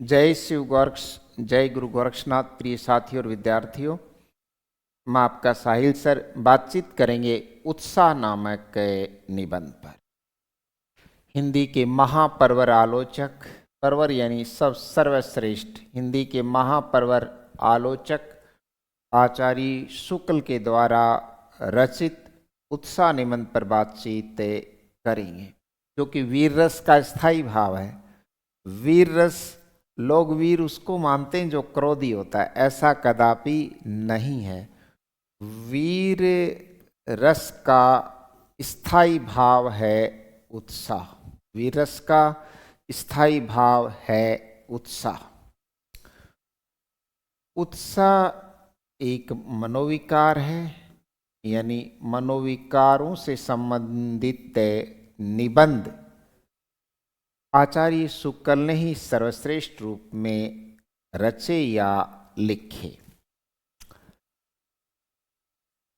जय शिव गोरक्ष, जय गुरु गोरक्षनाथ। प्रिय साथियों और विद्यार्थियों, मैं आपका साहिल सर बातचीत करेंगे उत्साह नामक निबंध पर। हिंदी के महापर्वर आलोचक, परवर यानी सब सर्वश्रेष्ठ, हिंदी के महापर्वर आलोचक आचार्य शुक्ल के द्वारा रचित उत्साह निबंध पर बातचीत करेंगे, जो कि वीर रस का स्थायी भाव है। वीर रस, लोग वीर उसको मानते हैं जो क्रोधी होता है, ऐसा कदापि नहीं है। वीर रस का स्थायी भाव है उत्साह। वीर रस का स्थायी भाव है उत्साह। उत्साह एक मनोविकार है, यानी मनोविकारों से संबंधित निबंध आचार्य शुक्ल ने ही सर्वश्रेष्ठ रूप में रचे या लिखे।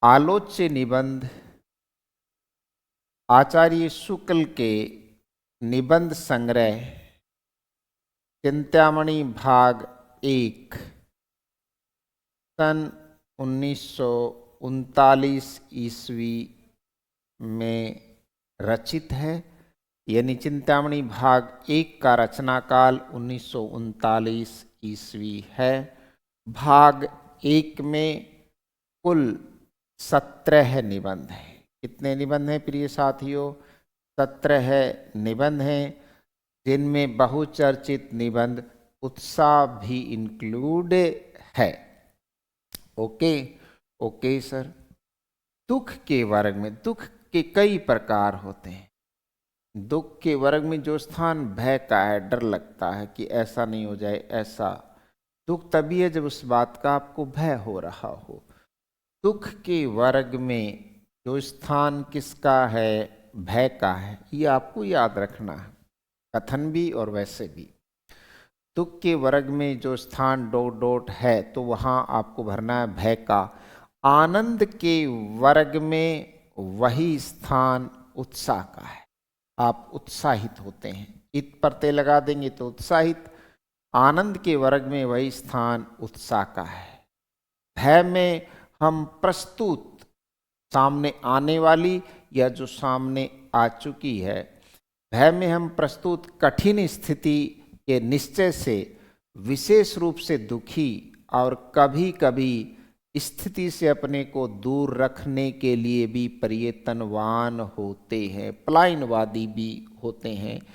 आलोच्य निबंध आचार्य शुक्ल के निबंध संग्रह चिंतामणि भाग 1 सन 1939 ईस्वी में रचित है। यानी चिंतामणि भाग 1 का रचना काल 1939 ईस्वी है। भाग 1 में कुल 17 निबंध हैं। कितने निबंध हैं प्रिय साथियों? 17 निबंध हैं, जिनमें बहुचर्चित निबंध उत्साह भी इंक्लूड है। Okay sir. दुख के वर्ग में दुख के कई प्रकार होते हैं। दुख के वर्ग में जो स्थान भय का है, डर लगता है कि ऐसा नहीं हो जाए, ऐसा दुख तभी है जब उस बात का आपको भय हो रहा हो। दुख के वर्ग में जो स्थान किसका है? भय का है। ये आपको याद रखना है, कथन भी और वैसे भी। दुख के वर्ग में जो स्थान डोट है तो वहां आपको भरना है भय का। आनंद के वर्ग में वही स्थान उत्साह का है। आप उत्साहित होते हैं, इत प्रत्यय लगा देंगे तो उत्साहित। आनंद के वर्ग में वही स्थान उत्साह का है। भय में हम प्रस्तुत, सामने आने वाली या जो सामने आ चुकी है, भय में हम प्रस्तुत कठिन स्थिति के निश्चय से विशेष रूप से दुखी और कभी कभी स्थिति से अपने को दूर रखने के लिए भी प्रयत्नवान होते हैं, पलायनवादी भी होते हैं।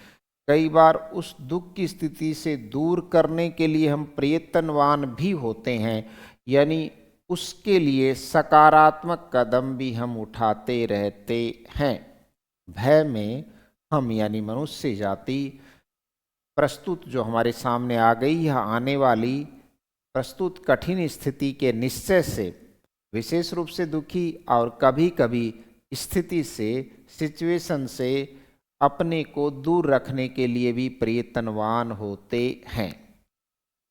कई बार उस दुख की स्थिति से दूर करने के लिए हम प्रयत्नवान भी होते हैं, यानी उसके लिए सकारात्मक कदम भी हम उठाते रहते हैं। भय में हम यानी मनुष्य जाति प्रस्तुत जो हमारे सामने आ गई या आने वाली प्रस्तुत कठिन स्थिति के निश्चय से विशेष रूप से दुखी और कभी कभी स्थिति से, सिचुएशन से अपने को दूर रखने के लिए भी प्रयत्नवान होते हैं।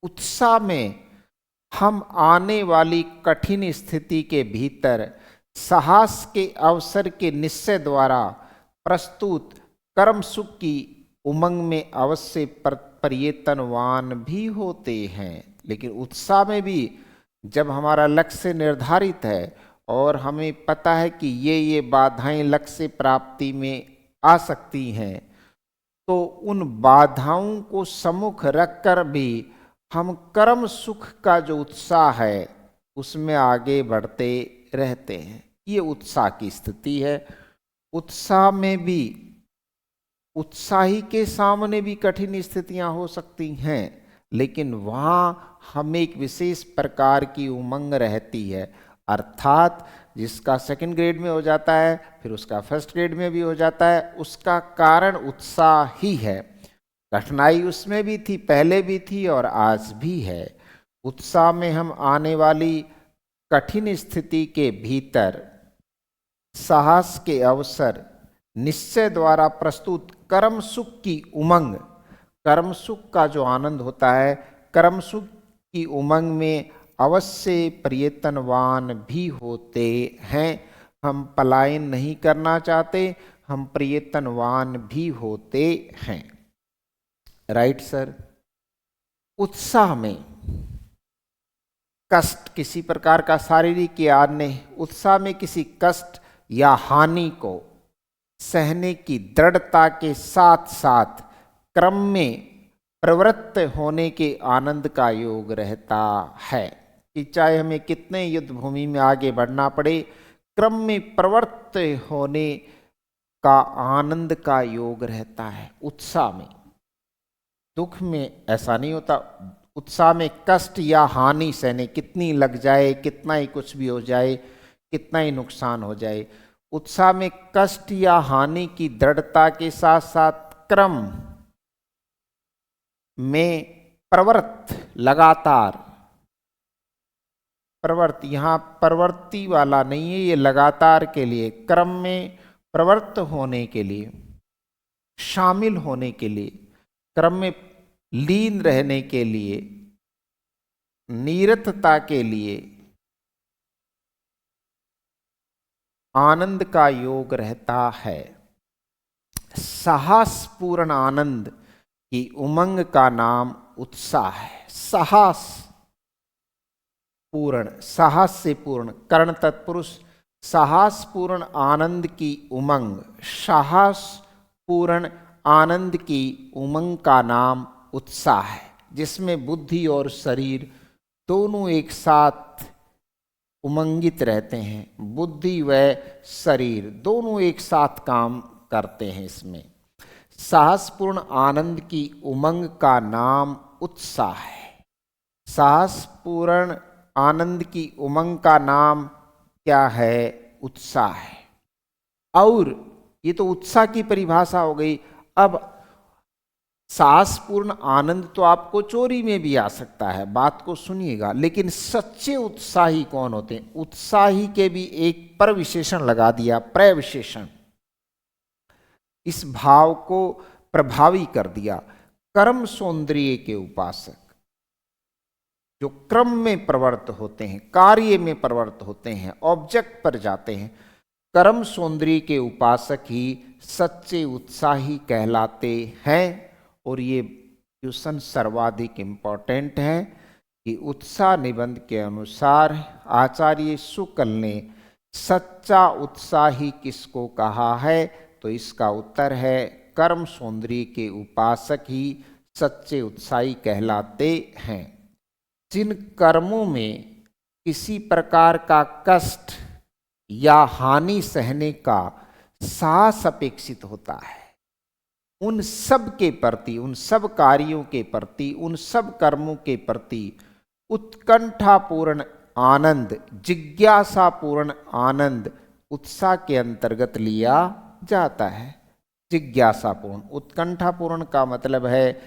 उत्साह में हम आने वाली कठिन स्थिति के भीतर साहस के अवसर के निश्चय द्वारा प्रस्तुत कर्म सुख की उमंग में अवश्य प्रयत्नवान भी होते हैं। लेकिन उत्साह में भी जब हमारा लक्ष्य निर्धारित है और हमें पता है कि ये बाधाएं लक्ष्य प्राप्ति में आ सकती हैं, तो उन बाधाओं को सम्मुख रखकर भी हम कर्म सुख का जो उत्साह है उसमें आगे बढ़ते रहते हैं। ये उत्साह की स्थिति है। उत्साह में भी उत्साही के सामने भी कठिन स्थितियां हो सकती हैं, लेकिन वहां हमें एक विशेष प्रकार की उमंग रहती है। अर्थात जिसका सेकंड ग्रेड में हो जाता है, फिर उसका फर्स्ट ग्रेड में भी हो जाता है, उसका कारण उत्साह ही है। कठिनाई उसमें भी थी, पहले भी थी और आज भी है। उत्साह में हम आने वाली कठिन स्थिति के भीतर साहस के अवसर निश्चय द्वारा प्रस्तुत कर्म सुख की उमंग, कर्म सुख का जो आनंद होता है, कर्म सुख की उमंग में अवश्य प्रयत्नवान भी होते हैं। हम पलायन नहीं करना चाहते, हम प्रयत्नवान भी होते हैं। Right sir. उत्साह में कष्ट, किसी प्रकार का शारीरिक या अन्य उत्साह में किसी कष्ट या हानि को सहने की दृढ़ता के साथ साथ क्रम में प्रवृत्त होने के आनंद का योग रहता है कि चाहे हमें कितने युद्ध भूमि में आगे बढ़ना पड़े, क्रम में प्रवृत्त होने का आनंद का योग रहता है उत्साह में। दुख में ऐसा नहीं होता। उत्साह में कष्ट या हानि सहने, कितनी लग जाए, कितना ही कुछ भी हो जाए, कितना ही नुकसान हो जाए, उत्साह में कष्ट या हानि की दृढ़ता के साथ साथ क्रम में प्रवृत्त, लगातार प्रवृत्त, यहां प्रवृत्ति वाला नहीं है, ये लगातार के लिए, क्रम में प्रवृत्त होने के लिए, शामिल होने के लिए, क्रम में लीन रहने के लिए, निरतता के लिए आनंद का योग रहता है। साहसपूर्ण आनंद की उमंग का नाम उत्साह है। साहस पूर्ण, साहस से पूर्ण, कर्ण तत्पुरुष, साहसपूर्ण आनंद की उमंग, साहसपूर्ण आनंद की उमंग का नाम उत्साह है, जिसमें बुद्धि और शरीर दोनों एक साथ उमंगित रहते हैं। बुद्धि व शरीर दोनों एक साथ काम करते हैं। इसमें साहसपूर्ण आनंद की उमंग का नाम उत्साह है। साहसपूर्ण आनंद की उमंग का नाम क्या है? उत्साह है। और ये तो उत्साह की परिभाषा हो गई। अब साहसपूर्ण आनंद तो आपको चोरी में भी आ सकता है, बात को सुनिएगा, लेकिन सच्चे उत्साही कौन होते हैं? उत्साही के भी एक पर विशेषण लगा दिया, प्रविशेषण, इस भाव को प्रभावी कर दिया। कर्म सौंदर्य के उपासक, जो क्रम में प्रवृत्त होते हैं, कार्य में प्रवृत्त होते हैं, ऑब्जेक्ट पर जाते हैं, कर्म सौंदर्य के उपासक ही सच्चे उत्साही कहलाते हैं। और ये क्वेश्चन सर्वाधिक इम्पोर्टेंट है कि उत्साह निबंध के अनुसार आचार्य शुक्ल ने सच्चा उत्साही किसको कहा है? तो इसका उत्तर है कर्म सौंदर्य के उपासक ही सच्चे उत्साही कहलाते हैं। जिन कर्मों में किसी प्रकार का कष्ट या हानि सहने का साहस अपेक्षित होता है, उन सब के प्रति, उन सब कार्यों के प्रति, उन सब कर्मों के प्रति उत्कंठापूर्ण आनंद, जिज्ञासापूर्ण आनंद उत्साह के अंतर्गत लिया जाता है। जिज्ञासापूर्ण, उत्कंठापूर्ण का मतलब है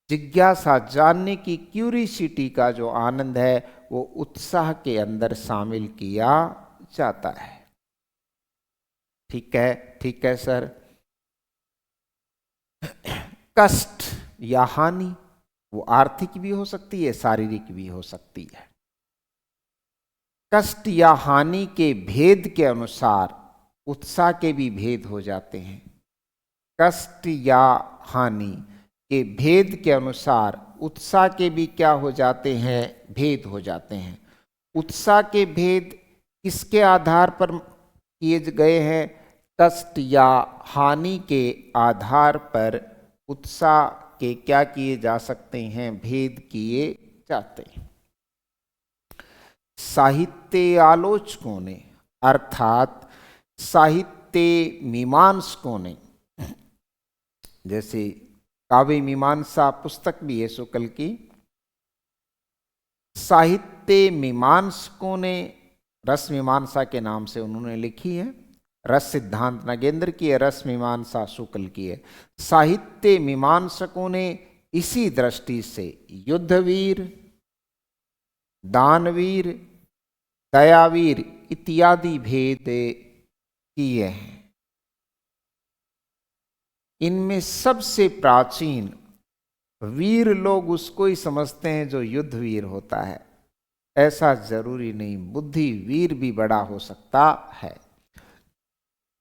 जिज्ञासा, जानने की क्यूरियोसिटी का जो आनंद है वो उत्साह के अंदर शामिल किया जाता है। ठीक है, ठीक है सर। कष्ट या हानि वो आर्थिक भी हो सकती है, शारीरिक भी हो सकती है। कष्ट या हानि के भेद के अनुसार उत्साह के भी भेद हो जाते हैं। कष्ट या हानि के भेद के अनुसार उत्साह के भी क्या हो जाते हैं? भेद हो जाते हैं। उत्साह के भेद किसके आधार पर किए गए हैं? कष्ट या हानि के आधार पर उत्साह के क्या किए जा सकते हैं? भेद किए जाते हैं। साहित्य आलोचकों ने, अर्थात साहित्य मीमांसकों ने, जैसे काव्य मीमांसा पुस्तक भी है शुक्ल की, साहित्य मीमांसकों ने रस मीमांसा के नाम से उन्होंने लिखी है। रस सिद्धांत नगेंद्र की है, रस मीमांसा शुक्ल की है। साहित्य मीमांसकों ने इसी दृष्टि से युद्धवीर, दानवीर, दयावीर इत्यादि भेद किए हैं। इनमें सबसे प्राचीन वीर लोग उसको ही समझते हैं जो युद्धवीर होता है। ऐसा जरूरी नहीं, बुद्धिवीर भी बड़ा हो सकता है।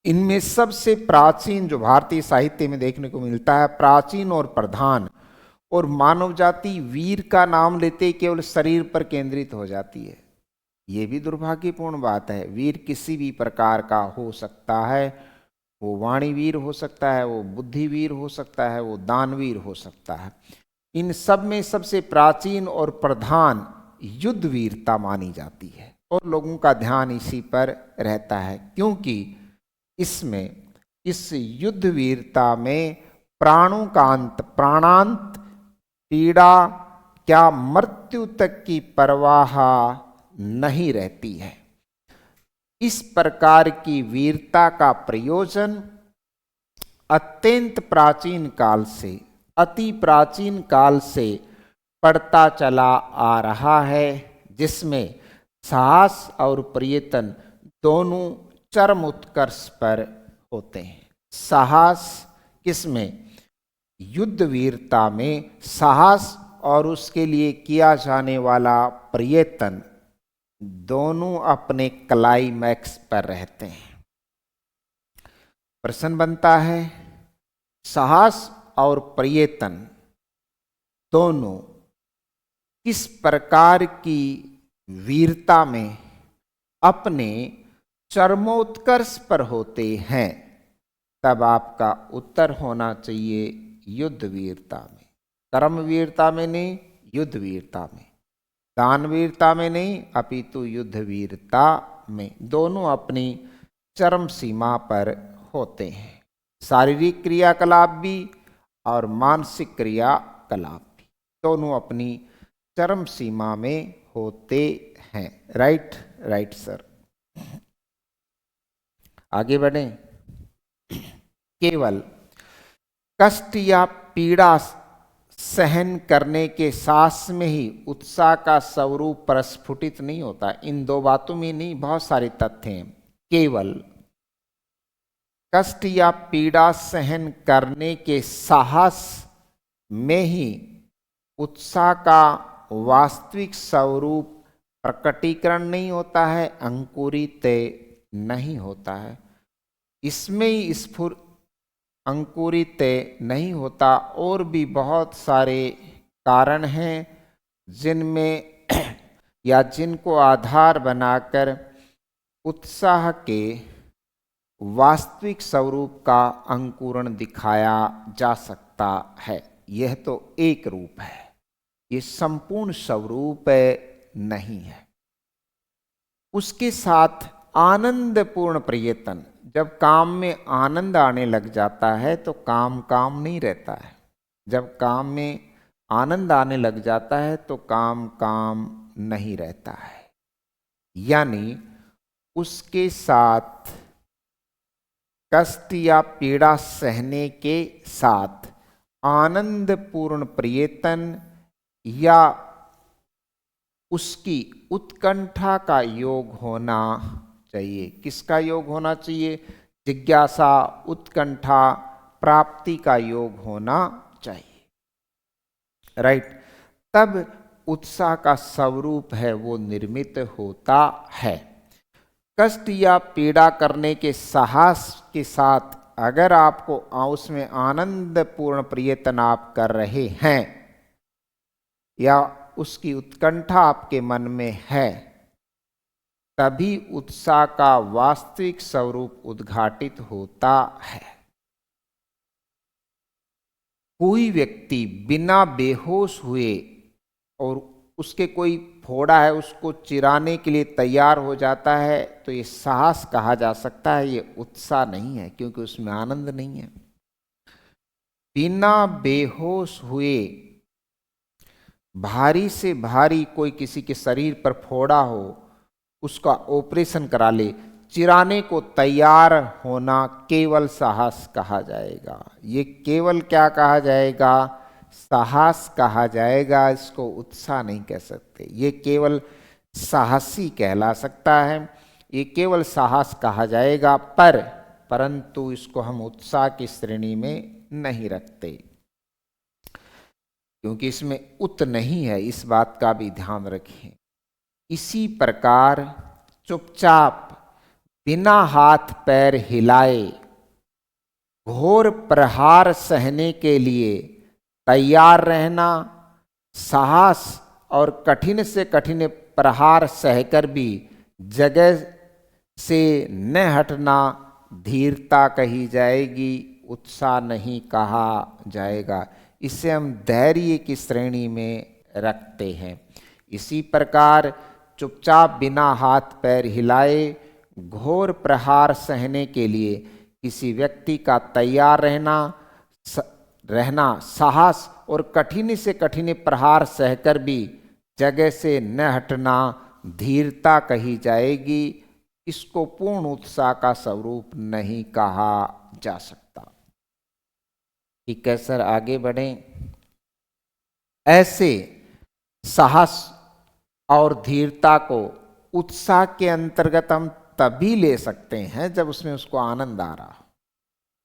इनमें सबसे प्राचीन जो भारतीय साहित्य में देखने को मिलता है, प्राचीन और प्रधान और मानव जाति वीर का नाम लेते केवल शरीर पर केंद्रित हो जाती है। ये भी दुर्भाग्यपूर्ण बात है। वीर किसी भी प्रकार का हो सकता है, वो वाणीवीर हो सकता है, वो बुद्धिवीर हो सकता है, वो दानवीर हो सकता है। इन सब में सबसे प्राचीन और प्रधान युद्ध वीरता मानी जाती है और लोगों का ध्यान इसी पर रहता है, क्योंकि इसमें, इस युद्ध वीरता में प्राणों का अंत, प्राणांत, पीड़ा, क्या मृत्यु तक की परवाह नहीं रहती है। इस प्रकार की वीरता का प्रयोजन अत्यंत प्राचीन काल से, अति प्राचीन काल से पड़ता चला आ रहा है, जिसमें साहस और प्रयत्न दोनों चरम उत्कर्ष पर होते हैं। साहस किसमें? युद्ध वीरता में साहस और उसके लिए किया जाने वाला प्रयत्न दोनों अपने क्लाइमैक्स पर रहते हैं। प्रश्न बनता है, साहस और प्रयत्न दोनों किस प्रकार की वीरता में अपने चरमोत्कर्ष पर होते हैं? तब आपका उत्तर होना चाहिए युद्ध वीरता में। कर्म वीरता में नहीं, युद्ध वीरता में। दान वीरता में नहीं, अपितु युद्ध वीरता में। दोनों अपनी चरम सीमा पर होते हैं। शारीरिक क्रियाकलाप भी और मानसिक क्रियाकलाप भी, दोनों अपनी चरम सीमा में होते हैं। Right, right sir. आगे बढ़ें। केवल कष्ट या पीड़ा सहन करने के साहस में ही उत्साह का स्वरूप प्रस्फुटित नहीं होता। इन दो बातों में नहीं, बहुत सारे तथ्य हैं। केवल कष्ट या पीड़ा सहन करने के साहस में ही उत्साह का वास्तविक स्वरूप प्रकटीकरण नहीं होता है, अंकुरित नहीं होता है। इसमें ही स्फुर अंकुरित नहीं होता। और भी बहुत सारे कारण हैं जिनमें या जिनको आधार बनाकर उत्साह के वास्तविक स्वरूप का अंकुरण दिखाया जा सकता है। यह तो एक रूप है, ये संपूर्ण स्वरूप नहीं है। उसके साथ आनंदपूर्ण प्रयत्न, जब काम में आनंद आने लग जाता है तो काम काम नहीं रहता है। जब काम में आनंद आने लग जाता है तो काम काम नहीं रहता है। यानी उसके साथ कष्ट या पीड़ा सहने के साथ आनंदपूर्ण प्रयत्न या उसकी उत्कंठा का योग होना चाहिए। किसका योग होना चाहिए? जिज्ञासा, उत्कंठा, प्राप्ति का योग होना चाहिए। राइट, तब उत्साह का स्वरूप है वो निर्मित होता है। कष्ट या पीड़ा करने के साहस के साथ अगर आपको उसमें आनंदपूर्ण प्रयत्न आप कर रहे हैं या उसकी उत्कंठा आपके मन में है, तभी उत्साह का वास्तविक स्वरूप उद्घाटित होता है। कोई व्यक्ति बिना बेहोश हुए और उसके कोई फोड़ा है उसको चिराने के लिए तैयार हो जाता है तो ये साहस कहा जा सकता है, ये उत्साह नहीं है, क्योंकि उसमें आनंद नहीं है। बिना बेहोश हुए भारी से भारी कोई किसी के शरीर पर फोड़ा हो, उसका ऑपरेशन करा ले, चिराने को तैयार होना केवल साहस कहा जाएगा। ये केवल क्या कहा जाएगा? साहस कहा जाएगा। इसको उत्साह नहीं कह सकते। ये केवल साहसी कहला सकता है, ये केवल साहस कहा जाएगा, परंतु इसको हम उत्साह की श्रेणी में नहीं रखते, क्योंकि इसमें उत नहीं है। इस बात का भी ध्यान रखें। इसी प्रकार चुपचाप बिना हाथ पैर हिलाए घोर प्रहार सहने के लिए तैयार रहना, साहस और कठिन से कठिन प्रहार सहकर भी जगह से न हटना धीरता कही जाएगी, उत्साह नहीं कहा जाएगा। इसे हम धैर्य की श्रेणी में रखते हैं। इसी प्रकार चुपचाप बिना हाथ पैर हिलाए घोर प्रहार सहने के लिए किसी व्यक्ति का तैयार रहना, साहस और कठिन से कठिन प्रहार सहकर भी जगह से न हटना धीरता कही जाएगी। इसको पूर्ण उत्साह का स्वरूप नहीं कहा जा सकता। ठीक है सर, आगे बढ़ें। ऐसे साहस और धीरता को उत्साह के अंतर्गत हम तभी ले सकते हैं जब उसमें उसको आनंद आ रहा हो।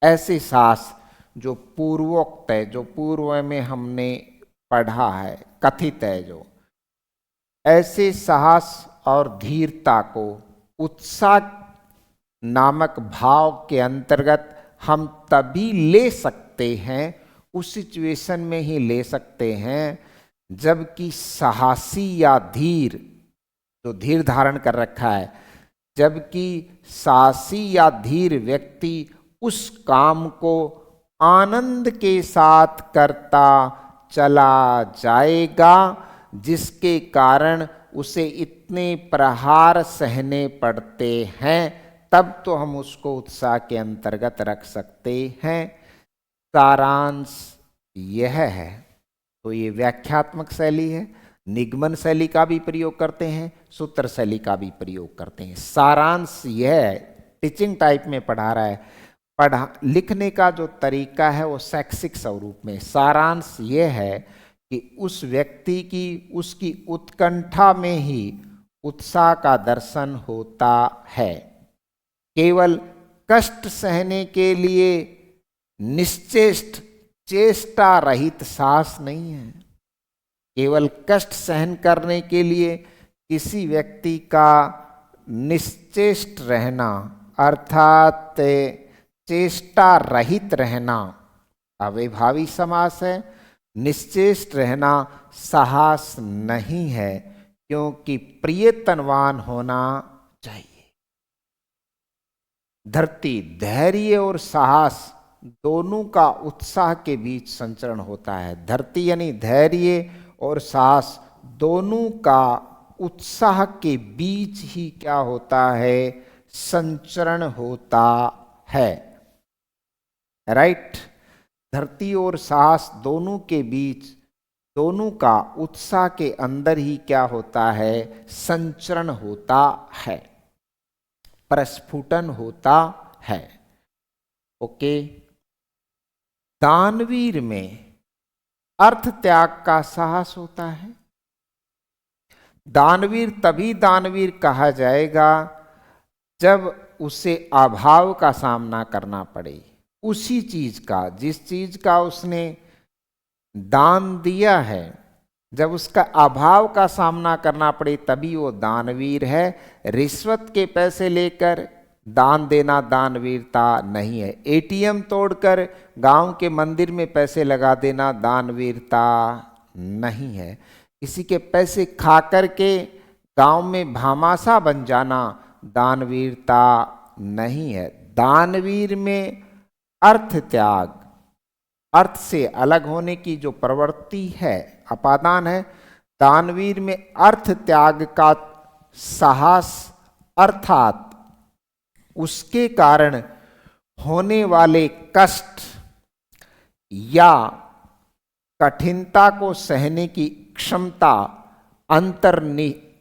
ऐसे साहस जो पूर्वोक्त है, जो पूर्व में हमने पढ़ा है, कथित है, जो ऐसे साहस और धीरता को उत्साह नामक भाव के अंतर्गत हम तभी ले सकते हैं, उस सिचुएशन में ही ले सकते हैं जबकि साहसी या धीर, जो धीर धारण कर रखा है, जबकि साहसी या धीर व्यक्ति उस काम को आनंद के साथ करता चला जाएगा, जिसके कारण उसे इतने प्रहार सहने पड़ते हैं, तब तो हम उसको उत्साह के अंतर्गत रख सकते हैं। सारांश यह है। तो ये व्याख्यात्मक शैली है, निगमन शैली का भी प्रयोग करते हैं, सूत्र शैली का भी प्रयोग करते हैं। सारांश यह है, टीचिंग टाइप में पढ़ा रहा है, लिखने का जो तरीका है वो शैक्षिक स्वरूप में। सारांश यह है कि उस व्यक्ति की, उसकी उत्कंठा में ही उत्साह का दर्शन होता है। केवल कष्ट सहने के लिए निश्चेष्ट, चेष्टा रहित साहस नहीं है। केवल कष्ट सहन करने के लिए किसी व्यक्ति का निश्चेष्ट रहना, अर्थात चेष्टा रहित रहना, अव्ययभावी समास है। निश्चेष्ट रहना साहस नहीं है, क्योंकि प्रियतनवान होना चाहिए। धरती, धैर्य और साहस दोनों का उत्साह के बीच संचरण होता है। धरती यानी धैर्य और साहस दोनों का उत्साह के बीच ही क्या होता है, संचरण होता है। राइट, धरती और साहस दोनों के बीच, दोनों का उत्साह के अंदर ही क्या होता है, संचरण होता है, प्रस्फुटन होता है। ओके। दानवीर में अर्थ त्याग का साहस होता है। दानवीर तभी दानवीर कहा जाएगा जब उसे अभाव का सामना करना पड़े, उसी चीज का, जिस चीज का उसने दान दिया है, जब उसका अभाव का सामना करना पड़े तभी वो दानवीर है। रिश्वत के पैसे लेकर दान देना दानवीरता नहीं है। एटीएम तोड़कर गांव के मंदिर में पैसे लगा देना दानवीरता नहीं है। किसी के पैसे खा करके गांव में भामाशा बन जाना दानवीरता नहीं है। दानवीर में अर्थ त्याग, अर्थ से अलग होने की जो प्रवृत्ति है, अपादान है। दानवीर में अर्थ त्याग का साहस, अर्थात उसके कारण होने वाले कष्ट या कठिनता को सहने की क्षमता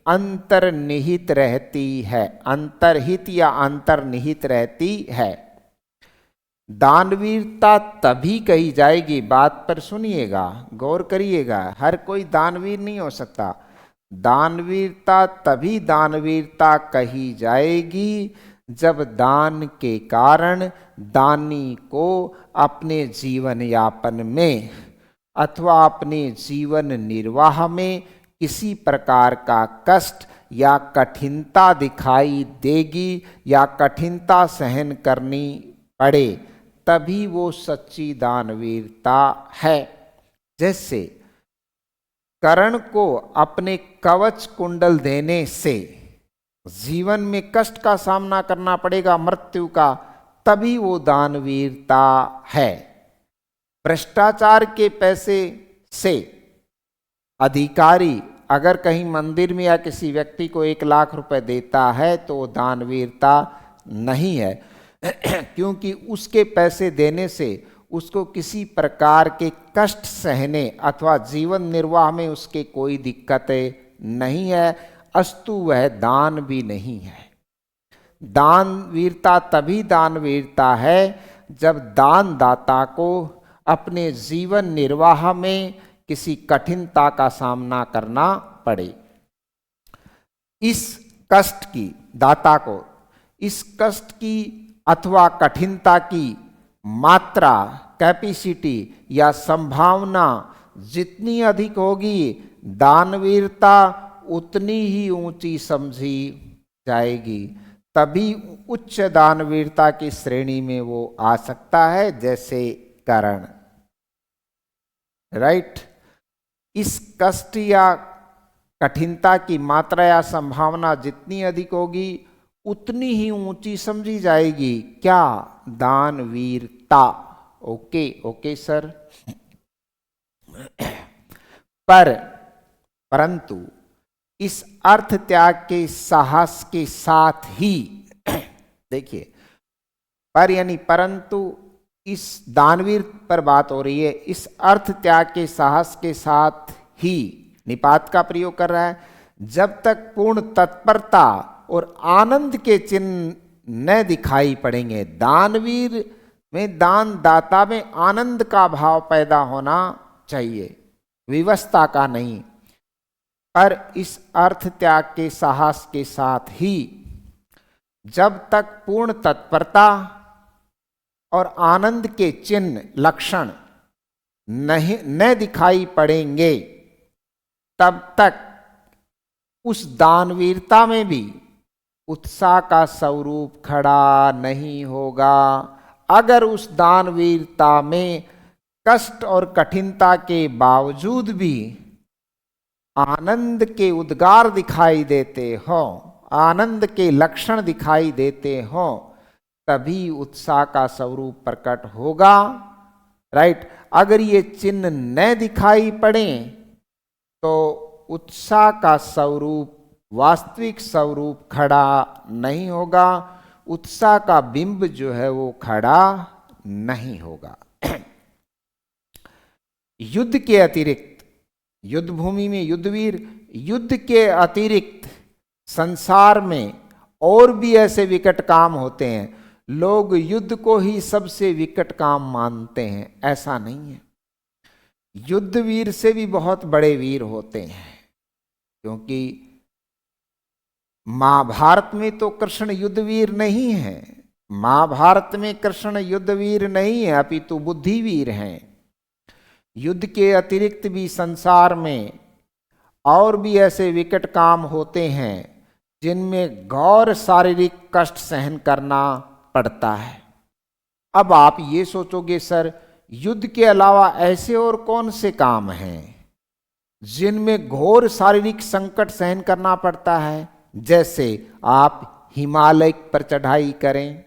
अंतर्निहित रहती है, अंतर्हित या अंतर्निहित रहती है। दानवीरता तभी कही जाएगी, बात पर सुनिएगा, गौर करिएगा, हर कोई दानवीर नहीं हो सकता। दानवीरता तभी दानवीरता कही जाएगी जब दान के कारण दानी को अपने जीवन यापन में अथवा अपने जीवन निर्वाह में किसी प्रकार का कष्ट या कठिनता दिखाई देगी या कठिनता सहन करनी पड़े, तभी वो सच्ची दानवीरता है। जैसे कर्ण को अपने कवच कुंडल देने से जीवन में कष्ट का सामना करना पड़ेगा, मृत्यु का, तभी वो दानवीरता है। भ्रष्टाचार के पैसे से अधिकारी अगर कहीं मंदिर में या किसी व्यक्ति को 1,00,000 रुपए देता है तो वो दानवीरता नहीं है क्योंकि उसके पैसे देने से उसको किसी प्रकार के कष्ट सहने अथवा जीवन निर्वाह में उसके कोई दिक्कतें नहीं है, अस्तु वह दान भी नहीं है। दानवीरता तभी दानवीरता है जब दानदाता को अपने जीवन निर्वाह में किसी कठिनता का सामना करना पड़े। इस कष्ट की दाता को इस कष्ट की अथवा कठिनता की मात्रा, कैपेसिटी या संभावना जितनी अधिक होगी, दानवीरता उतनी ही ऊंची समझी जाएगी, तभी उच्च दानवीरता की श्रेणी में वो आ सकता है, जैसे कर्ण। राइट। इस कष्ट या कठिनता की मात्रा या संभावना जितनी अधिक होगी उतनी ही ऊंची समझी जाएगी, क्या? दानवीरता। Okay okay sir. परंतु इस अर्थ त्याग के साहस के साथ ही देखिए, पर यानी परंतु इस दानवीर पर बात हो रही है, इस अर्थ त्याग के साहस के साथ ही निपात का प्रयोग कर रहा है। जब तक पूर्ण तत्परता और आनंद के चिन्ह न दिखाई पड़ेंगे, दानवीर में, दानदाता में आनंद का भाव पैदा होना चाहिए, विवशता का नहीं। पर इस अर्थ त्याग के साहस के साथ ही जब तक पूर्ण तत्परता और आनंद के चिन्ह, लक्षण न दिखाई पड़ेंगे, तब तक उस दानवीरता में भी उत्साह का स्वरूप खड़ा नहीं होगा। अगर उस दानवीरता में कष्ट और कठिनता के बावजूद भी आनंद के उद्गार दिखाई देते हो, आनंद के लक्षण दिखाई देते हो, तभी उत्साह का स्वरूप प्रकट होगा। राइट। अगर ये चिन्ह न दिखाई पड़े तो उत्साह का स्वरूप, वास्तविक स्वरूप खड़ा नहीं होगा, उत्साह का बिंब जो है वो खड़ा नहीं होगा। युद्ध के अतिरिक्त, युद्ध भूमि में युद्धवीर, युद्ध के अतिरिक्त संसार में और भी ऐसे विकट काम होते हैं। लोग युद्ध को ही सबसे विकट काम मानते हैं, ऐसा नहीं है। युद्धवीर से भी बहुत बड़े वीर होते हैं, क्योंकि महाभारत में तो कृष्ण युद्धवीर नहीं है, महाभारत में कृष्ण युद्धवीर नहीं है, अपितु बुद्धिवीर हैं। युद्ध के अतिरिक्त भी संसार में और भी ऐसे विकट काम होते हैं जिनमें घोर शारीरिक कष्ट सहन करना पड़ता है। अब आप ये सोचोगे, सर युद्ध के अलावा ऐसे और कौन से काम हैं जिनमें घोर शारीरिक संकट सहन करना पड़ता है? जैसे आप हिमालय पर चढ़ाई करें,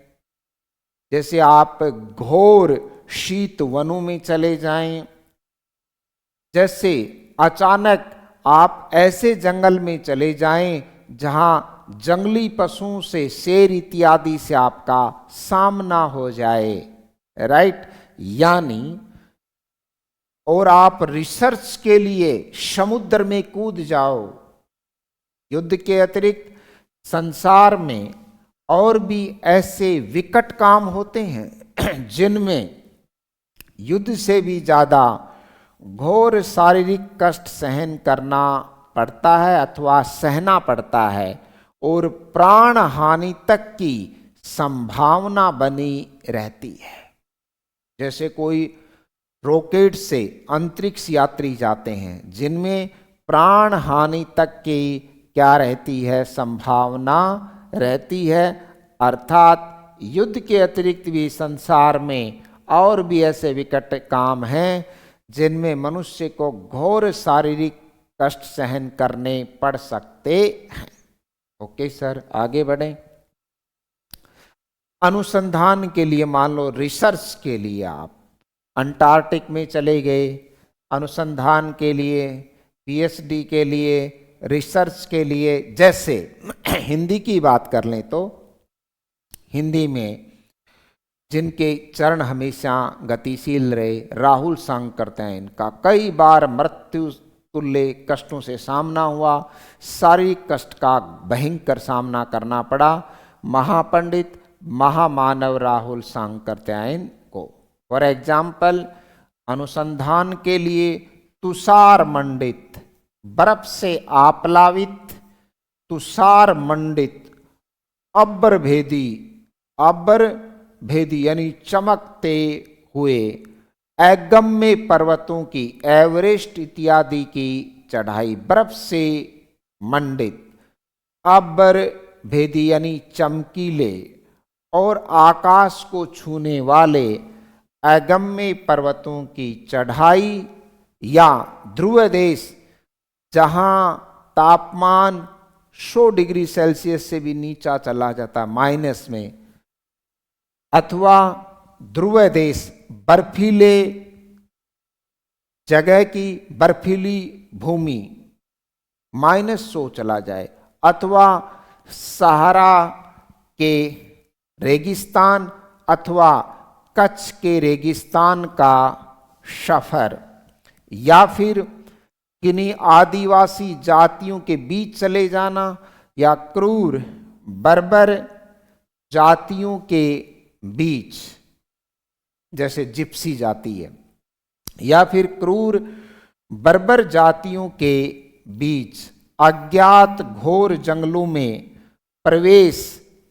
जैसे आप घोर शीत वनों में चले जाएं, जैसे अचानक आप ऐसे जंगल में चले जाएं जहां जंगली पशुओं से, शेर इत्यादि से आपका सामना हो जाए। राइट। यानी और आप रिसर्च के लिए समुद्र में कूद जाओ। युद्ध के अतिरिक्त संसार में और भी ऐसे विकट काम होते हैं जिनमें युद्ध से भी ज्यादा घोर शारीरिक कष्ट सहन करना पड़ता है अथवा सहना पड़ता है और प्राण हानि तक की संभावना बनी रहती है। जैसे कोई रॉकेट से अंतरिक्ष यात्री जाते हैं जिनमें प्राण हानि तक की क्या रहती है? संभावना रहती है। अर्थात युद्ध के अतिरिक्त भी संसार में और भी ऐसे विकट काम हैं जिनमें मनुष्य को घोर शारीरिक कष्ट सहन करने पड़ सकते हैं। ओके सर, आगे बढ़ें। अनुसंधान के लिए, मान लो रिसर्च के लिए आप अंटार्कटिक में चले गए, अनुसंधान के लिए, पीएचडी के लिए, रिसर्च के लिए। जैसे हिंदी की बात कर लें तो हिंदी में जिनके चरण हमेशा गतिशील रहे, राहुल सांकर हैं, इनका कई बार मृत्यु तुल्य कष्टों से सामना हुआ, शारीरिक कष्ट का भयंकर सामना करना पड़ा महापंडित महामानव राहुल सांकृत्यायन को। फॉर एग्जाम्पल, अनुसंधान के लिए तुषार मंडित, बर्फ से आप्लावित तुषार मंडित अब्र भेदी यानी चमकते हुए अगम्य पर्वतों की, एवरेस्ट इत्यादि की चढ़ाई, बर्फ से मंडित, अब्र भेदी यानी चमकीले और आकाश को छूने वाले अगम्य पर्वतों की चढ़ाई, या ध्रुव देश जहां तापमान 100 डिग्री सेल्सियस से भी नीचा चला जाता, माइनस में, अथवा ध्रुव देश बर्फीले जगह की बर्फीली भूमि -100 चला जाए, अथवा सहारा के रेगिस्तान अथवा कच्छ के रेगिस्तान का सफर, या फिर किन्हीं आदिवासी जातियों के बीच चले जाना, या क्रूर बर्बर जातियों के बीच, जैसे जिप्सी जाति है, या फिर क्रूर बर्बर जातियों के बीच अज्ञात घोर जंगलों में प्रवेश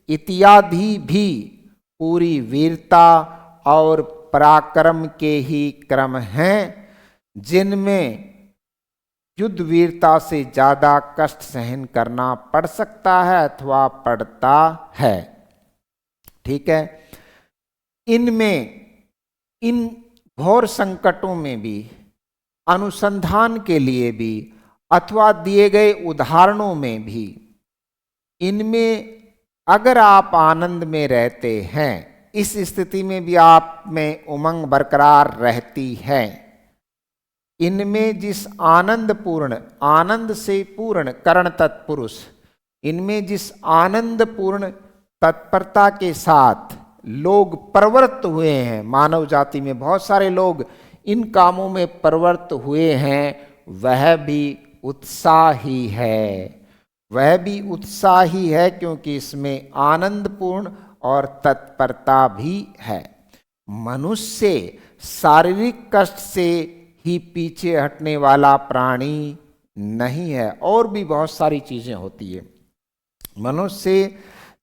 इत्यादि भी पूरी वीरता और पराक्रम के ही क्रम हैं, जिनमें युद्ध वीरता से ज्यादा कष्ट सहन करना पड़ सकता है अथवा पड़ता है। ठीक है, इनमें, इन घोर संकटों में भी, अनुसंधान के लिए भी, अथवा दिए गए उदाहरणों में भी, इनमें अगर आप आनंद में रहते हैं, इस स्थिति में भी आप में उमंग बरकरार रहती है। इनमें जिस आनंद से पूर्ण करण तत्पुरुष, इनमें जिस आनंद पूर्ण तत्परता के साथ लोग प्रवृत्त हुए हैं, मानव जाति में बहुत सारे लोग इन कामों में प्रवृत्त हुए हैं, वह भी उत्साही है, वह भी उत्साही है, क्योंकि इसमें आनंदपूर्ण और तत्परता भी है। मनुष्य शारीरिक कष्ट से ही पीछे हटने वाला प्राणी नहीं है, और भी बहुत सारी चीजें होती है। मनुष्य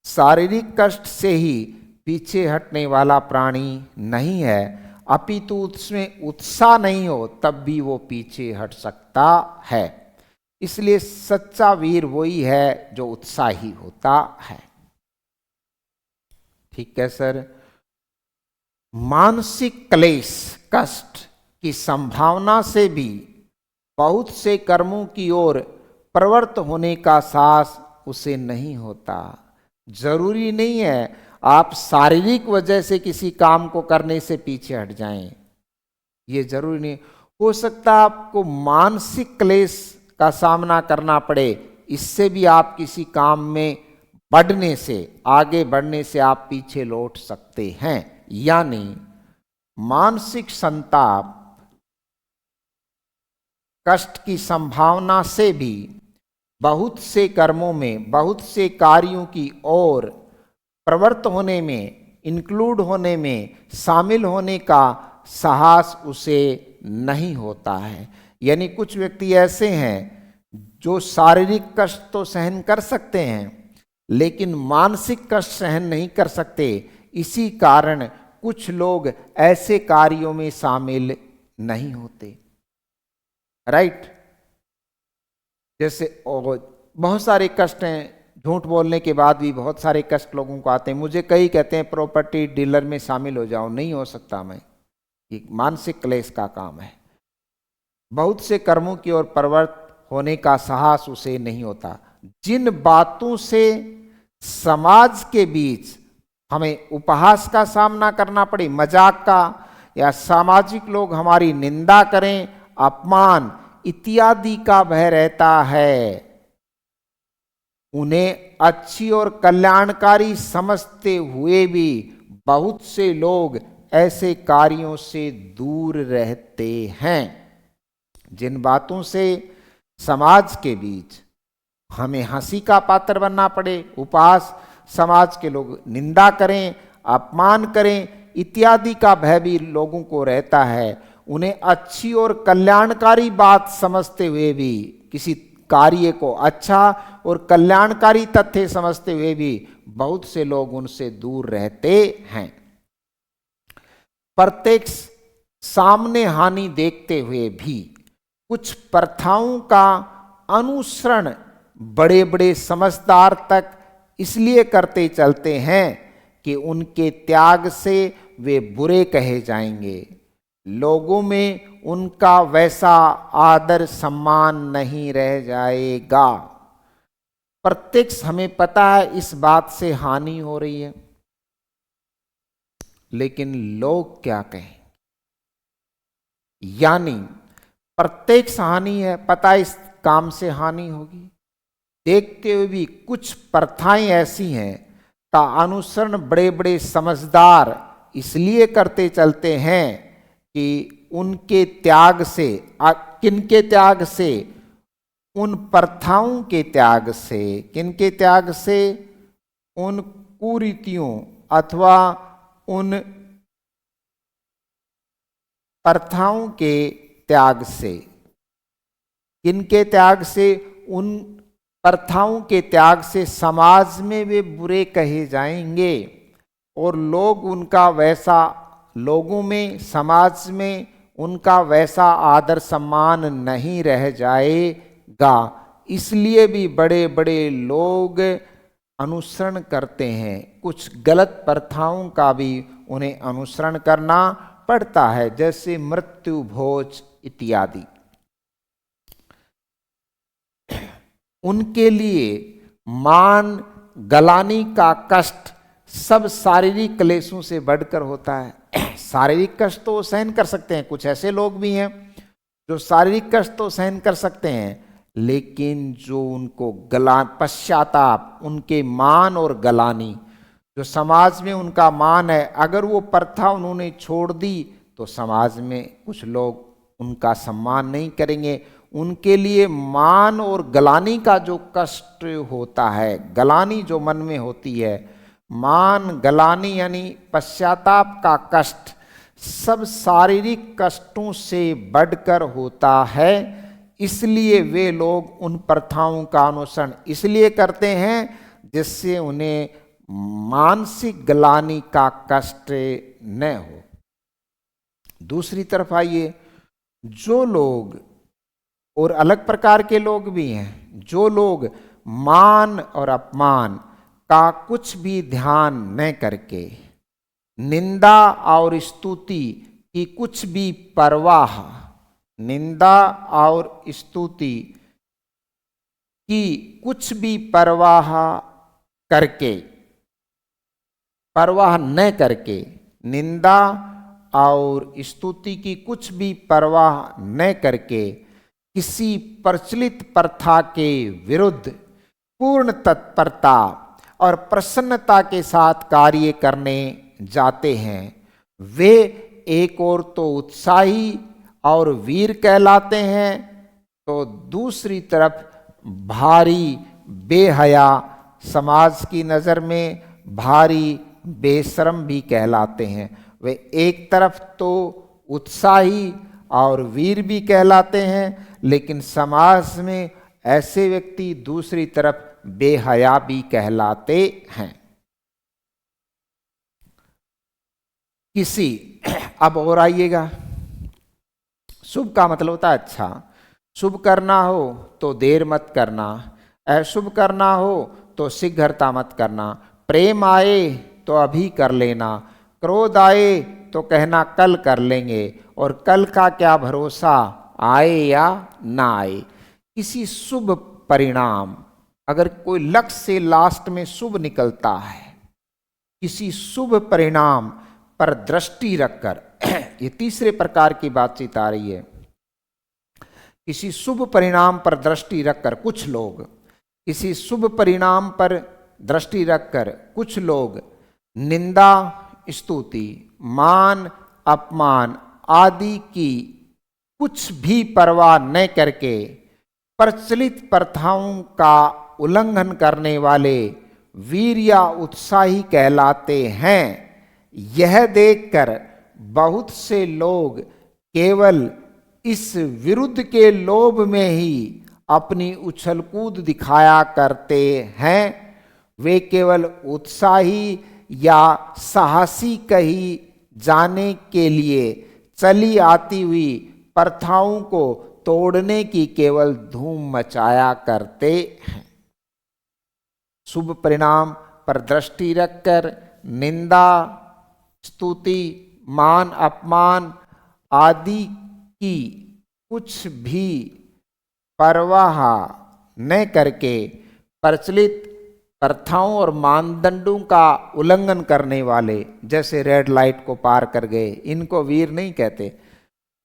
शारीरिक कष्ट से ही पीछे हटने वाला प्राणी नहीं है, अपितु उसमें उत्साह नहीं हो तब भी वो पीछे हट सकता है। इसलिए सच्चा वीर वही है जो उत्साही होता है। ठीक है सर। मानसिक क्लेश कष्ट की संभावना से भी बहुत से कर्मों की ओर प्रवृत्त होने का साहस उसे नहीं होता। जरूरी नहीं है आप शारीरिक वजह से किसी काम को करने से पीछे हट जाएं, ये जरूरी नहीं। हो सकता है आपको मानसिक क्लेश का सामना करना पड़े, इससे भी आप किसी काम में बढ़ने से, आगे बढ़ने से आप पीछे लौट सकते हैं। यानी मानसिक संताप कष्ट की संभावना से भी बहुत से कर्मों में, बहुत से कार्यों की ओर प्रवृत्त होने में, इंक्लूड होने में, शामिल होने का साहस उसे नहीं होता है। यानी कुछ व्यक्ति ऐसे हैं जो शारीरिक कष्ट तो सहन कर सकते हैं लेकिन मानसिक कष्ट सहन नहीं कर सकते। इसी कारण कुछ लोग ऐसे कार्यों में शामिल नहीं होते। राइट। जैसे बहुत सारे कष्ट हैं, झूठ बोलने के बाद भी बहुत सारे कष्ट लोगों को आते हैं। मुझे कई कहते हैं प्रॉपर्टी डीलर में शामिल हो जाओ, नहीं हो सकता मैं, ये मानसिक क्लेश का काम है। बहुत से कर्मों की ओर प्रवृत्त होने का साहस उसे नहीं होता। जिन बातों से समाज के बीच हमें उपहास का सामना करना पड़े, मजाक का, या सामाजिक लोग हमारी निंदा करें, अपमान इत्यादि का भय रहता है, उन्हें अच्छी और कल्याणकारी समझते हुए भी बहुत से लोग ऐसे कार्यों से दूर रहते हैं। जिन बातों से समाज के बीच हमें हंसी का पात्र बनना पड़े, उपहास, समाज के लोग निंदा करें, अपमान करें इत्यादि का भय भी लोगों को रहता है, उन्हें अच्छी और कल्याणकारी बात समझते हुए भी, किसी कार्य को अच्छा और कल्याणकारी तथ्य समझते हुए भी बहुत से लोग उनसे दूर रहते हैं। प्रत्यक्ष सामने हानि देखते हुए भी कुछ प्रथाओं का अनुसरण बड़े बड़े समझदार तक इसलिए करते चलते हैं कि उनके त्याग से वे बुरे कहे जाएंगे, लोगों में उनका वैसा आदर सम्मान नहीं रह जाएगा। प्रत्यक्ष हमें पता है इस बात से हानि हो रही है, लेकिन लोग क्या कहें, यानी प्रत्यक्ष हानि है, पता इस काम से हानि होगी, देखते हुए भी कुछ प्रथाएं ऐसी हैं का अनुसरण बड़े बड़े समझदार इसलिए करते चलते हैं कि उनके त्याग से, किनके त्याग से, उन प्रथाओं के त्याग से, किनके त्याग से, उन कुरीतियों अथवा उन प्रथाओं के त्याग से, किनके त्याग से, उन प्रथाओं के त्याग से समाज में वे बुरे कहे जाएंगे और लोग उनका वैसा, लोगों में, समाज में उनका वैसा आदर सम्मान नहीं रह जाएगा। इसलिए भी बड़े बड़े लोग अनुसरण करते हैं, कुछ गलत प्रथाओं का भी उन्हें अनुसरण करना पड़ता है, जैसे मृत्यु भोज इत्यादि। उनके लिए मान गलानी का कष्ट सब शारीरिक क्लेशों से बढ़कर होता है। शारीरिक कष्ट तो सहन कर सकते हैं, कुछ ऐसे लोग भी हैं जो शारीरिक कष्ट तो सहन कर सकते हैं, लेकिन जो उनको पश्चाताप, उनके मान और गलानी, जो समाज में उनका मान है, अगर वो प्रथा उन्होंने छोड़ दी तो समाज में कुछ लोग उनका सम्मान नहीं करेंगे। उनके लिए मान और गलानी का जो कष्ट होता है, गलानी जो मन में होती है, मान गलानी यानी पश्चाताप का कष्ट, सब शारीरिक कष्टों से बढ़कर होता है। इसलिए वे लोग उन प्रथाओं का अनुसरण इसलिए करते हैं जिससे उन्हें मानसिक गलानी का कष्ट न हो। दूसरी तरफ आइए, जो लोग, और अलग प्रकार के लोग भी हैं, जो लोग मान और अपमान का कुछ भी ध्यान न करके, निंदा और स्तुति की कुछ भी परवाह, निंदा और स्तुति की कुछ भी परवाह करके, परवाह न करके, निंदा और स्तुति की कुछ भी परवाह न करके किसी प्रचलित प्रथा के विरुद्ध पूर्ण तत्परता और प्रसन्नता के साथ कार्य करने जाते हैं, वे एक ओर तो उत्साही और वीर कहलाते हैं, तो दूसरी तरफ भारी बेहया, समाज की नज़र में भारी बेशर्म भी कहलाते हैं। वे एक तरफ तो उत्साही और वीर भी कहलाते हैं, लेकिन समाज में ऐसे व्यक्ति दूसरी तरफ बेहया भी कहलाते हैं। किसी, अब और आइएगा, शुभ का मतलब होता है अच्छा, शुभ करना हो तो देर मत करना, अशुभ करना हो तो शीघ्रता मत करना, प्रेम आए तो अभी कर लेना, क्रोध आए तो कहना कल कर लेंगे, और कल का क्या भरोसा आए या ना आए, किसी शुभ परिणाम, अगर कोई लक्ष्य से लास्ट में शुभ निकलता है, किसी शुभ परिणाम पर दृष्टि रखकर, ये तीसरे प्रकार की बातचीत आ रही है। किसी शुभ परिणाम पर दृष्टि रखकर कुछ लोग, किसी शुभ परिणाम पर दृष्टि रखकर कुछ लोग निंदा, स्तुति, मान, अपमान आदि की कुछ भी परवाह न करके प्रचलित प्रथाओं का उल्लंघन करने वाले वीर या उत्साही कहलाते हैं। यह देखकर बहुत से लोग केवल इस विरुद्ध के लोभ में ही अपनी उछल कूद दिखाया करते हैं। वे केवल उत्साही या साहसी कही जाने के लिए चली आती हुई प्रथाओं को तोड़ने की केवल धूम मचाया करते हैं। शुभ परिणाम पर दृष्टि रखकर निंदा, स्तुति, मान, अपमान आदि की कुछ भी परवाह न करके प्रचलित प्रथाओं और मानदंडों का उल्लंघन करने वाले, जैसे रेड लाइट को पार कर गए, इनको वीर नहीं कहते,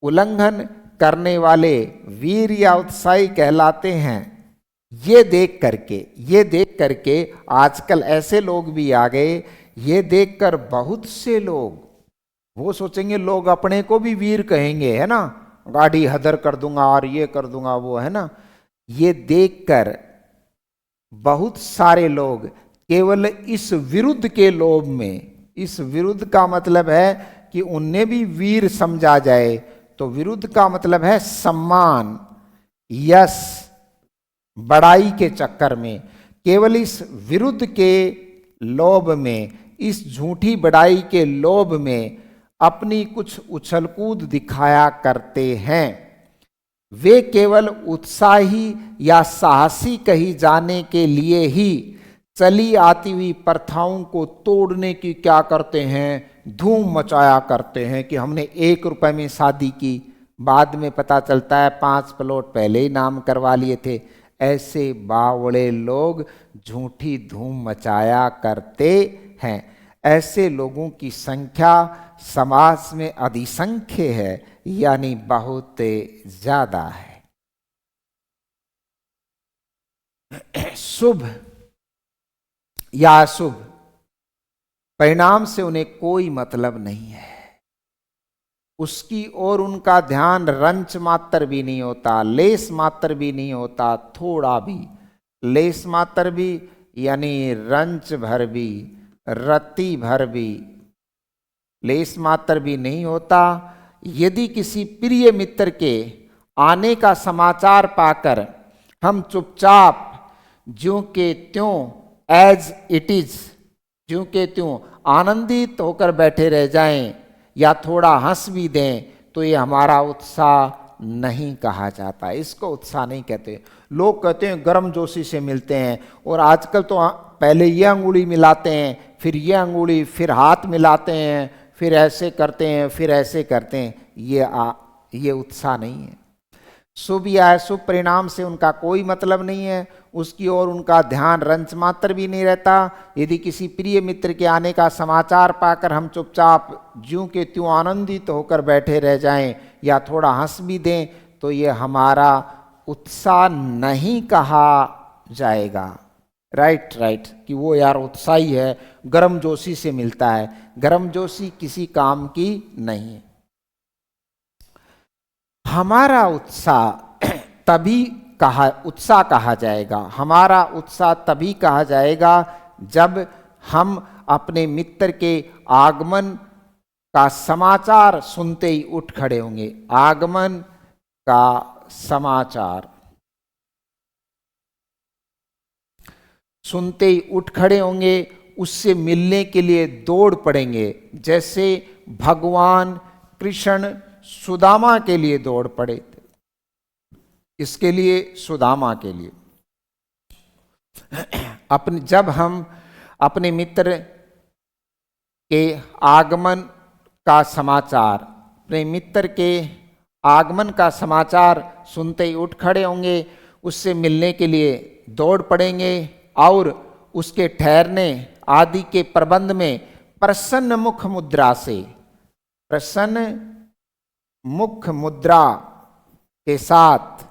उल्लंघन करने वाले वीर या उत्साही कहलाते हैं। ये देख करके आजकल ऐसे लोग भी आ गए, ये देखकर बहुत से लोग वो सोचेंगे लोग अपने को भी वीर कहेंगे, है ना, गाड़ी हदर कर दूंगा और ये कर दूंगा वो, है ना। ये देखकर बहुत सारे लोग केवल इस विरुद्ध के लोभ में, इस विरुद्ध का मतलब है कि उन्हें भी वीर समझा जाए, तो विरुद्ध का मतलब है सम्मान, यश, बड़ाई के चक्कर में, केवल इस विरुद्ध के लोभ में, इस झूठी बड़ाई के लोभ में अपनी कुछ उछलकूद दिखाया करते हैं। वे केवल उत्साही या साहसी कही जाने के लिए ही चली आती हुई प्रथाओं को तोड़ने की क्या करते हैं, धूम मचाया करते हैं कि हमने 1 रुपए में शादी की, बाद में पता चलता है 5 प्लॉट पहले ही नाम करवा लिए थे। ऐसे बावड़े लोग झूठी धूम मचाया करते हैं। ऐसे लोगों की संख्या समाज में अधिसंख्य है, यानी बहुत ज्यादा है। शुभ या अशुभ परिणाम से उन्हें कोई मतलब नहीं है, उसकी ओर उनका ध्यान रंच मात्र भी नहीं होता, लेस मात्र भी नहीं होता, थोड़ा भी, लेस मात्र भी यानी रंच भर भी, रत्ती भर भी, लेस मात्र भी नहीं होता। यदि किसी प्रिय मित्र के आने का समाचार पाकर हम चुपचाप ज्यों के त्यों, एज इट इज, ज्यों के त्यों आनंदित होकर बैठे रह जाएं या थोड़ा हंस भी दें, तो ये हमारा उत्साह नहीं कहा जाता, इसको उत्साह नहीं कहते। लोग कहते हैं गर्मजोशी से मिलते हैं, और आजकल तो पहले ये अंगुली मिलाते हैं, फिर ये अंगुली, फिर हाथ मिलाते हैं, फिर ऐसे करते हैं, फिर ऐसे करते हैं, ये उत्साह नहीं है। शुभ या अशुभ परिणाम से उनका कोई मतलब नहीं है, उसकी ओर उनका ध्यान रंच मात्र भी नहीं रहता। यदि किसी प्रिय मित्र के आने का समाचार पाकर हम चुपचाप ज्यों के त्यों आनंदित होकर बैठे रह जाएं या थोड़ा हंस भी दें, तो ये हमारा उत्साह नहीं कहा जाएगा। राइट, कि वो यार उत्साही है, गर्मजोशी से मिलता है। गर्मजोशी किसी काम की नहीं है। हमारा उत्साह तभी उत्साह कहा जाएगा, हमारा उत्साह तभी कहा जाएगा जब हम अपने मित्र के आगमन का समाचार सुनते ही उठ खड़े होंगे। आगमन का समाचार सुनते ही उठ खड़े होंगे, उससे मिलने के लिए दौड़ पड़ेंगे, जैसे भगवान कृष्ण सुदामा के लिए दौड़ पड़े थे। इसके लिए, सुदामा के लिए, जब हम अपने मित्र के आगमन का समाचार, अपने मित्र के आगमन का समाचार सुनते ही उठ खड़े होंगे, उससे मिलने के लिए दौड़ पड़ेंगे और उसके ठहरने आदि के प्रबंध में प्रसन्न मुख मुद्रा से, प्रसन्न मुख मुद्रा के साथ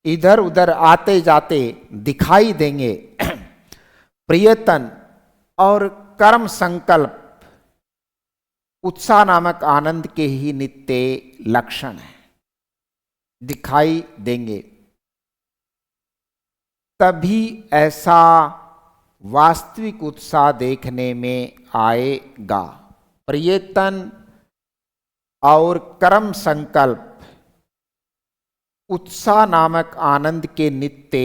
इधर उधर आते जाते दिखाई देंगे। प्रियतन और कर्म संकल्प उत्साह नामक आनंद के ही नित्य लक्षण है, दिखाई देंगे। तभी ऐसा वास्तविक उत्साह देखने में आएगा। प्रियतन और कर्म संकल्प उत्साह नामक आनंद के नित्य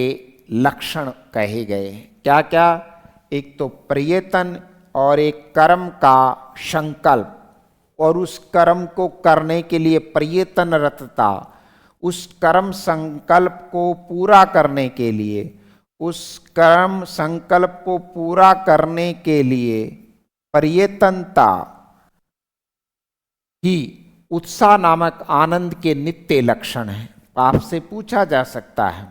लक्षण कहे गए। क्या क्या? एक तो प्रियतन और एक कर्म का संकल्प, और उस कर्म को करने के लिए प्रयत्नरतता, उस कर्म संकल्प को पूरा करने के लिए, उस कर्म संकल्प को पूरा करने के लिए प्रयत्नता ही उत्साह नामक आनंद के नित्य लक्षण है। आपसे पूछा जा सकता है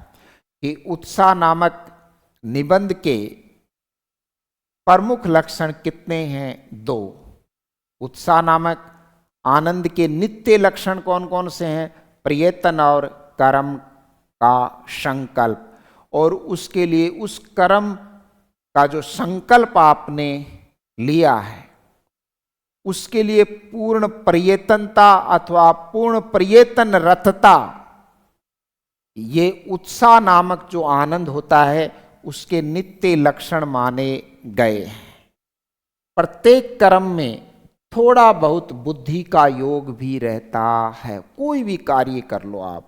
कि उत्साह नामक निबंध के प्रमुख लक्षण कितने हैं? 2। उत्साह नामक आनंद के नित्य लक्षण कौन कौन से हैं? प्रयत्न और कर्म का संकल्प, और उसके लिए उस कर्म का जो संकल्प आपने लिया है उसके लिए पूर्ण प्रयत्नता अथवा पूर्ण प्रयत्नरतता, ये उत्साह नामक जो आनंद होता है उसके नित्य लक्षण माने गए हैं। प्रत्येक कर्म में थोड़ा बहुत बुद्धि का योग भी रहता है। कोई भी कार्य कर लो आप,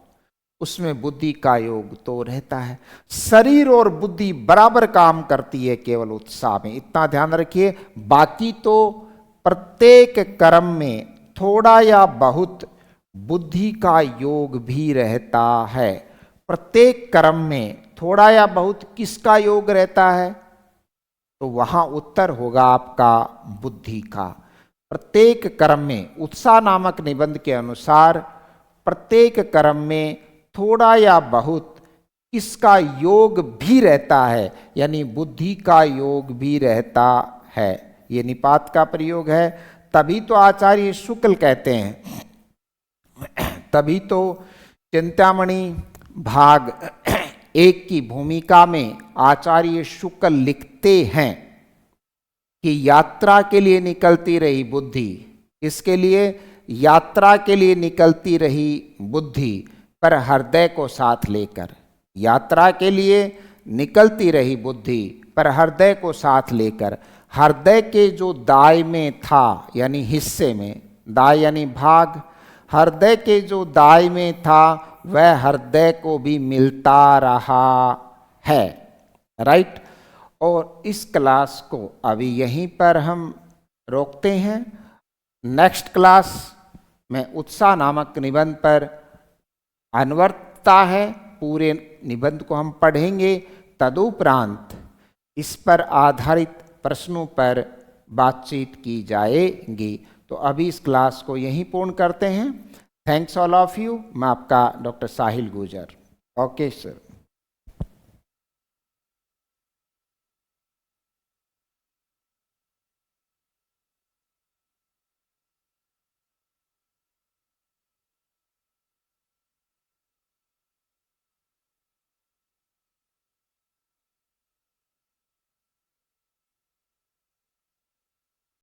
उसमें बुद्धि का योग तो रहता है। शरीर और बुद्धि बराबर काम करती है केवल उत्साह में, इतना ध्यान रखिए। बाकी तो प्रत्येक कर्म में थोड़ा या बहुत बुद्धि का योग भी रहता है। प्रत्येक कर्म में थोड़ा या बहुत किसका योग रहता है? तो वहां उत्तर होगा आपका बुद्धि का। प्रत्येक कर्म में, उत्साह नामक निबंध के अनुसार, प्रत्येक कर्म में थोड़ा या बहुत किसका योग भी रहता है, यानी बुद्धि का योग भी रहता है। ये निपात का प्रयोग है। तभी तो आचार्य शुक्ल कहते हैं, तभी तो चिंतामणि भाग 1 की भूमिका में आचार्य शुक्ल लिखते हैं कि यात्रा के लिए निकलती रही बुद्धि, इसके लिए यात्रा के लिए निकलती रही बुद्धि, पर हृदय को साथ लेकर। यात्रा के लिए निकलती रही बुद्धि पर हृदय को साथ लेकर। हृदय के जो दाय में था, यानी हिस्से में, दाय यानी भाग, हृदय के जो दाय में था वह हृदय को भी मिलता रहा है। राइट। और इस क्लास को अभी यहीं पर हम रोकते हैं। नेक्स्ट क्लास में उत्साह नामक निबंध पर अन्वर्थता है, पूरे निबंध को हम पढ़ेंगे। तदुपरांत इस पर आधारित प्रश्नों पर बातचीत की जाएगी। तो अभी इस क्लास को यहीं पूर्ण करते हैं। Thanks all of you. मैं आपका doctor Sahil Gurjar. Okay sir.